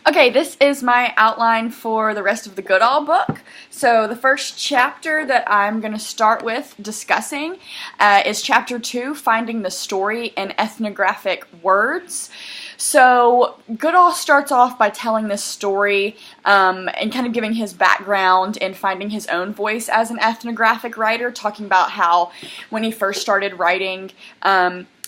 Okay, this is my outline for the rest of the Goodall book. So the first chapter that I'm going to start with discussing is chapter 2, Finding the Story in Ethnographic Words. So Goodall starts off by telling this story and kind of giving his background and finding his own voice as an ethnographic writer, talking about how when he first started writing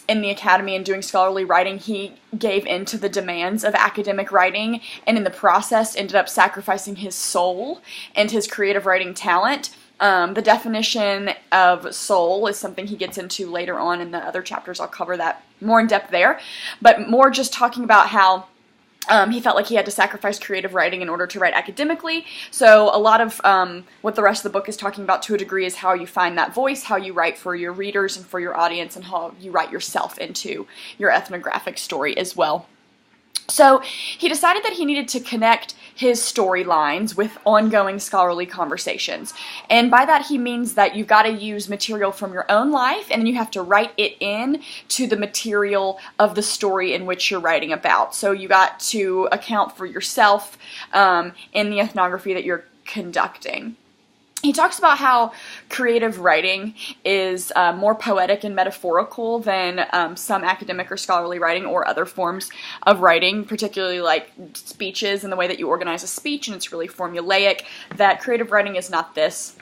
in the academy and doing scholarly writing, he gave in to the demands of academic writing, and in the process ended up sacrificing his soul and his creative writing talent. The definition of soul is something he gets into later on in the other chapters. I'll cover that more in depth there, but more just talking about how he felt like he had to sacrifice creative writing in order to write academically. So a lot of what the rest of the book is talking about to a degree is how you find that voice, how you write for your readers and for your audience, and how you write yourself into your ethnographic story as well. So he decided that he needed to connect his storylines with ongoing scholarly conversations. And by that he means that you've got to use material from your own life, and then you have to write it in to the material of the story in which you're writing about. So you got to account for yourself in the ethnography that you're conducting. He talks about how creative writing is more poetic and metaphorical than some academic or scholarly writing or other forms of writing, particularly like speeches and the way that you organize a speech, and it's really formulaic, that creative writing is not this.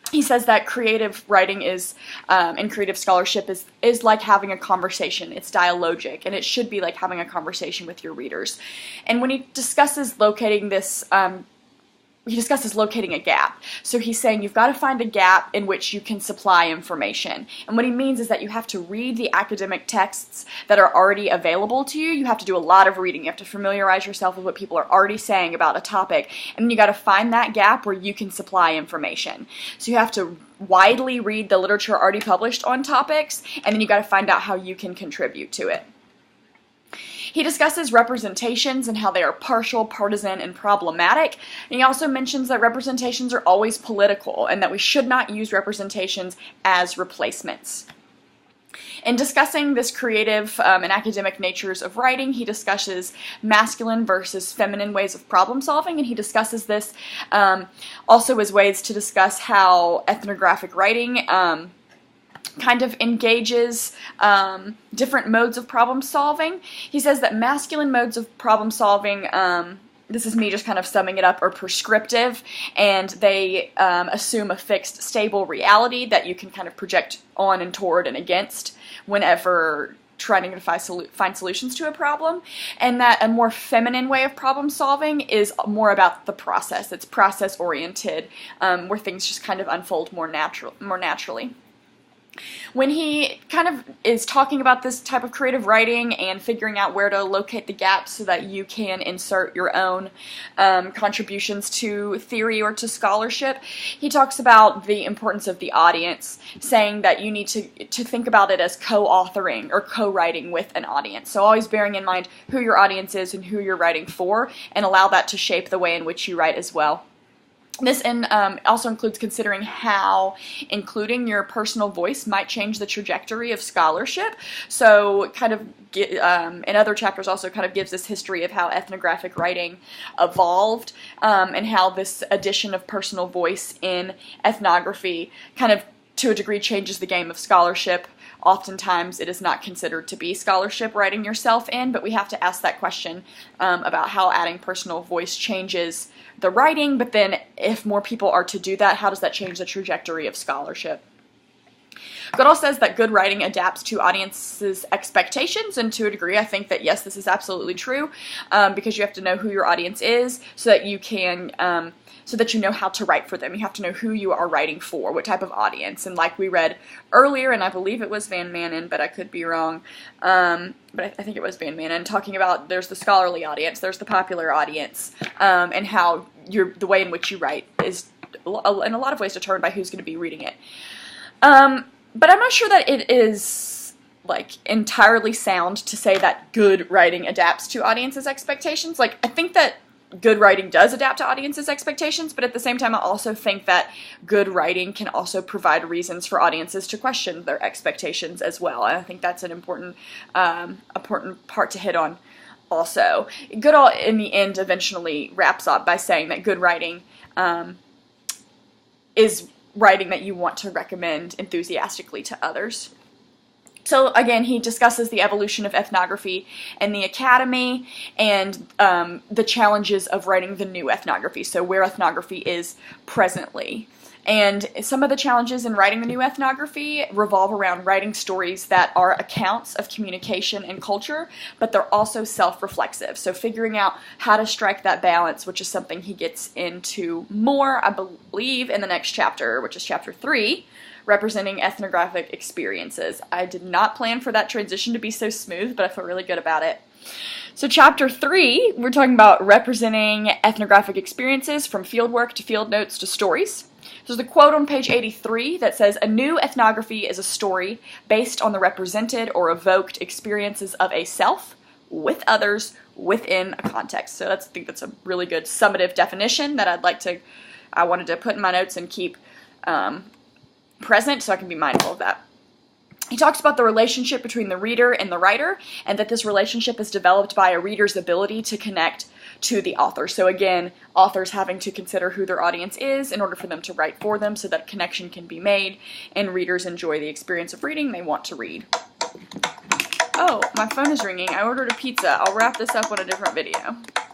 He says that creative writing is, and creative scholarship is like having a conversation. It's dialogic, and it should be like having a conversation with your readers. And when he discusses locating this, he discusses locating a gap. So he's saying you've got to find a gap in which you can supply information. And what he means is that you have to read the academic texts that are already available to you. You have to do a lot of reading. You have to familiarize yourself with what people are already saying about a topic. And then you got to find that gap where you can supply information. So you have to widely read the literature already published on topics, and then you got to find out how you can contribute to it. He discusses representations and how they are partial, partisan, and problematic. And he also mentions that representations are always political and that we should not use representations as replacements. In discussing this creative and academic natures of writing, he discusses masculine versus feminine ways of problem solving, and he discusses this also as ways to discuss how ethnographic writing kind of engages different modes of problem solving. He says that masculine modes of problem solving, this is me just kind of summing it up, are prescriptive, and they assume a fixed, stable reality that you can kind of project on and toward and against whenever trying to find solutions to a problem, and that a more feminine way of problem solving is more about the process. It's process oriented, where things just kind of unfold more naturally. When he kind of is talking about this type of creative writing and figuring out where to locate the gaps so that you can insert your own contributions to theory or to scholarship, he talks about the importance of the audience, saying that you need to think about it as co-authoring or co-writing with an audience. So always bearing in mind who your audience is and who you're writing for, and allow that to shape the way in which you write as well. This also includes considering how including your personal voice might change the trajectory of scholarship. So kind of in other chapters also kind of gives this history of how ethnographic writing evolved, and how this addition of personal voice in ethnography kind of to a degree changes the game of scholarship. Oftentimes it is not considered to be scholarship writing yourself in, but we have to ask that question about how adding personal voice changes the writing, but then if more people are to do that, how does that change the trajectory of scholarship? Goodall says that good writing adapts to audiences' expectations, and to a degree I think that yes, this is absolutely true, because you have to know who your audience is so that you can so that you know how to write for them. You have to know who you are writing for, what type of audience. And like we read earlier, and I believe it was Van Manen, but I could be wrong, but I think it was Van Manen, talking about there's the scholarly audience, there's the popular audience, and how the way in which you write is in a lot of ways determined by who's going to be reading it. But I'm not sure that it is like entirely sound to say that good writing adapts to audiences' expectations. Like, I think that good writing does adapt to audiences' expectations, but at the same time I also think that good writing can also provide reasons for audiences to question their expectations as well. And I think that's an important part to hit on also. Goodall, in the end, eventually wraps up by saying that good writing is writing that you want to recommend enthusiastically to others. So again, he discusses the evolution of ethnography and the academy and the challenges of writing the new ethnography, so where ethnography is presently. And some of the challenges in writing the new ethnography revolve around writing stories that are accounts of communication and culture, but they're also self-reflexive. So figuring out how to strike that balance, which is something he gets into more, I believe, in the next chapter, which is chapter 3, representing ethnographic experiences. I did not plan for that transition to be so smooth, but I feel really good about it. So chapter 3, we're talking about representing ethnographic experiences from fieldwork to field notes to stories. There's a quote on page 83 that says, "A new ethnography is a story based on the represented or evoked experiences of a self with others within a context." So I think that's a really good summative definition that I wanted to put in my notes and keep present so I can be mindful of that. He talks about the relationship between the reader and the writer, and that this relationship is developed by a reader's ability to connect to the author. So again, authors having to consider who their audience is in order for them to write for them so that connection can be made, and readers enjoy the experience of reading. They want to read. Oh, my phone is ringing. I ordered a pizza. I'll wrap this up on a different video.